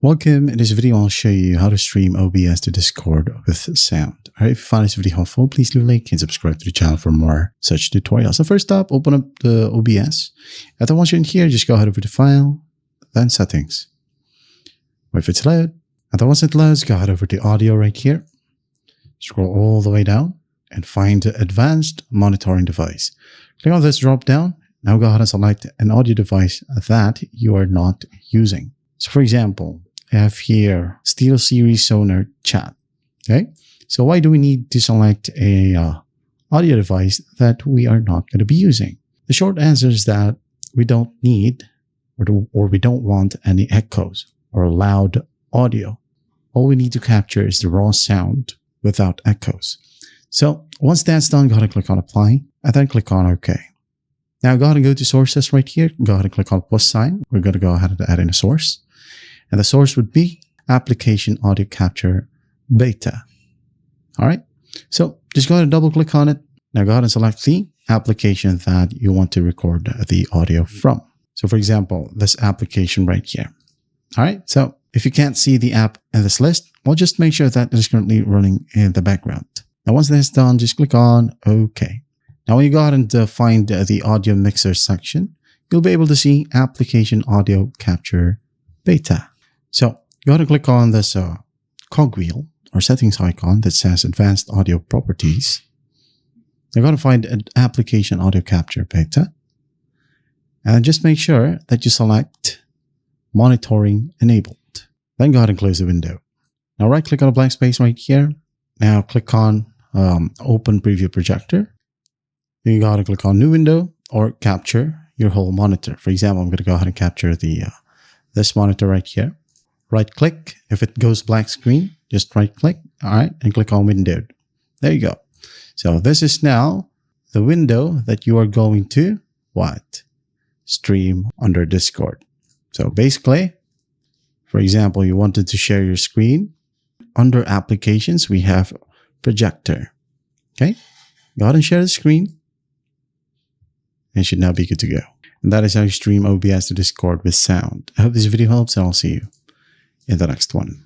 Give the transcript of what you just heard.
Welcome. In this video, I'll show you how to stream OBS to Discord with sound. Alright, if you find this video helpful, please leave a like and subscribe to the channel for more such tutorials. So first up, open up the OBS. And then once you're in here, just go ahead over to File, then Settings. Wait for it to load. And then once it loads, go ahead over to Audio right here. Scroll all the way down and find Advanced Monitoring Device. Click on this drop down. Now go ahead and select an audio device that you are not using. So for example, I have here SteelSeries Sonar Chat. Okay, so why do we need to select a audio device that we are not going to be using? The short answer is that we don't need or we don't want any echoes or loud audio. All we need to capture is the raw sound without echoes. So once that's done, go ahead and click on Apply and then click on OK. Now go ahead and go to Sources right here. Go ahead and click on plus sign. We're going to go ahead and add in a source. And the source would be Application Audio Capture Beta. All right. So just go ahead and double click on it. Now go ahead and select the application that you want to record the audio from. So for example, this application right here. All right. So if you can't see the app in this list, well, just make sure that it is currently running in the background. Now, once that's done, just click on OK. Now, when you go ahead and find the audio mixer section, you'll be able to see Application Audio Capture Beta. So go ahead and click on this cogwheel or settings icon that says Advanced Audio Properties. You're going to find an Application Audio Capture Beta. And just make sure that you select Monitoring Enabled. Then go ahead and close the window. Now right click on a blank space right here. Now click on Open Preview Projector. You can go ahead and click on New Window or capture your whole monitor. For example, I'm going to go ahead and capture the this monitor right here. Right click. If it goes black screen, just right click. All right, and click on Window. There you go. So this is now the window that you are going to stream under Discord. So basically, for example, you wanted to share your screen. Under Applications, we have Projector. Okay, go ahead and share the screen. And should now be good to go. And that is how you stream OBS to Discord with sound. I hope this video helps, and I'll see you in the next one.